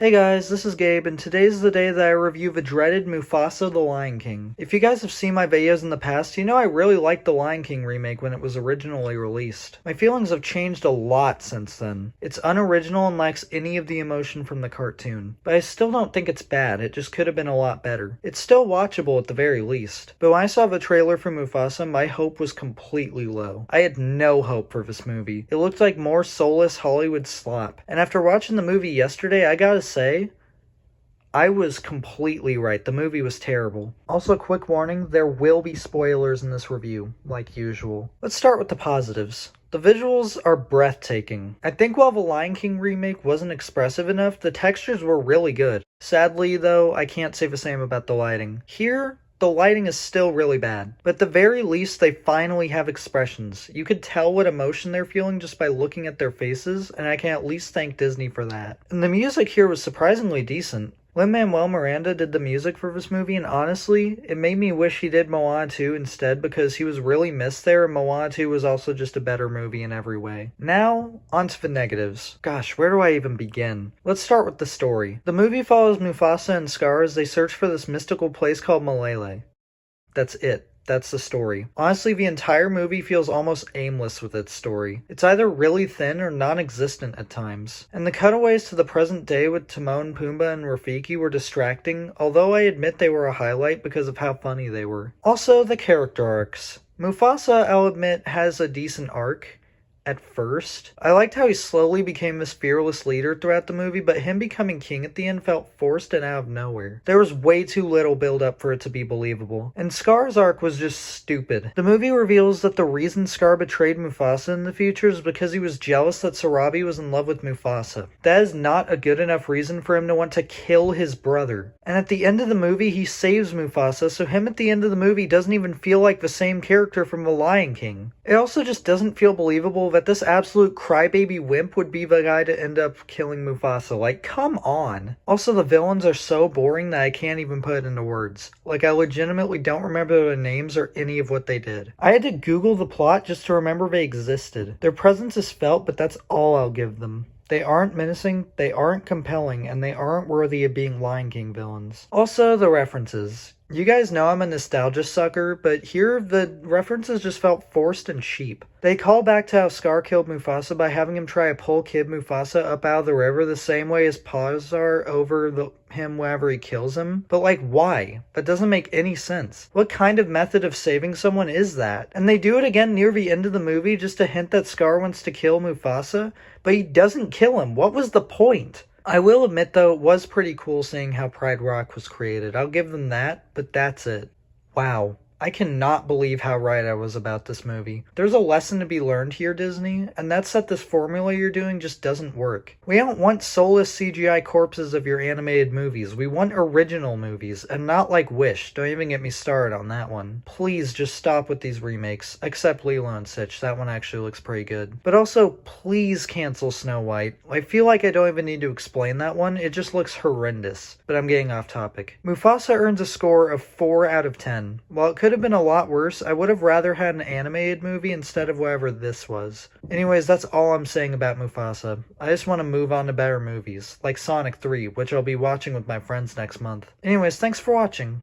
Hey guys, this is Gabe, and today's the day that I review the dreaded Mufasa the Lion King. If you guys have seen my videos in the past, you know I really liked the Lion King remake when it was originally released. My feelings have changed a lot since then. It's unoriginal and lacks any of the emotion from the cartoon, but I still don't think it's bad, it just could have been a lot better. It's still watchable at the very least, but when I saw the trailer for Mufasa, my hope was completely low. I had no hope for this movie. It looked like more soulless Hollywood slop, and after watching the movie yesterday, I gotta say, I was completely right. The movie was terrible. Also, quick warning, there will be spoilers in this review, like usual. Let's start with the positives. The visuals are breathtaking. I think while the Lion King remake wasn't expressive enough, the textures were really good. Sadly, though, I can't say the same about the lighting. Here, the lighting is still really bad, but at the very least they finally have expressions. You could tell what emotion they're feeling just by looking at their faces, and I can at least thank Disney for that. And the music here was surprisingly decent. Lin-Manuel Miranda did the music for this movie, and honestly, it made me wish he did Moana 2 instead because he was really missed there, and Moana 2 was also just a better movie in every way. Now, onto the negatives. Gosh, where do I even begin? Let's start with the story. The movie follows Mufasa and Scar as they search for this mystical place called Malele. That's it. That's the story. Honestly, the entire movie feels almost aimless with its story. It's either really thin or non-existent at times. And the cutaways to the present day with Timon, Pumbaa, and Rafiki were distracting, although I admit they were a highlight because of how funny they were. Also, the character arcs. Mufasa, I'll admit, has a decent arc. At first. I liked how he slowly became this fearless leader throughout the movie, but him becoming king at the end felt forced and out of nowhere. There was way too little build up for it to be believable. And Scar's arc was just stupid. The movie reveals that the reason Scar betrayed Mufasa in the future is because he was jealous that Sarabi was in love with Mufasa. That is not a good enough reason for him to want to kill his brother. And at the end of the movie, he saves Mufasa, so him at the end of the movie doesn't even feel like the same character from The Lion King. It also just doesn't feel believable that this absolute crybaby wimp would be the guy to end up killing Mufasa. Like, come on. Also, the villains are so boring that I can't even put it into words. Like, I legitimately don't remember their names or any of what they did. I had to Google the plot just to remember they existed. Their presence is felt, but that's all I'll give them. They aren't menacing, they aren't compelling, and they aren't worthy of being Lion King villains. Also, the references. You guys know I'm a nostalgia sucker, but here the references just felt forced and cheap. They call back to how Scar killed Mufasa by having him try to pull Kid Mufasa up out of the river the same way as paws are over him whenever he kills him. But like, why? That doesn't make any sense. What kind of method of saving someone is that? And they do it again near the end of the movie just to hint that Scar wants to kill Mufasa, but he doesn't kill him. What was the point? I will admit, though, it was pretty cool seeing how Pride Rock was created. I'll give them that, but that's it. Wow. I cannot believe how right I was about this movie. There's a lesson to be learned here, Disney, and that's that this formula you're doing just doesn't work. We don't want soulless CGI corpses of your animated movies. We want original movies, and not like Wish. Don't even get me started on that one. Please just stop with these remakes, except Lilo and Stitch. That one actually looks pretty good. But also, please cancel Snow White. I feel like I don't even need to explain that one. It just looks horrendous. But I'm getting off topic. Mufasa earns a score of 4 out of 10. While it could have been a lot worse, I would have rather had an animated movie instead of whatever this was. Anyways, that's all I'm saying about Mufasa. I just want to move on to better movies, like Sonic 3, which I'll be watching with my friends next month. Anyways, thanks for watching.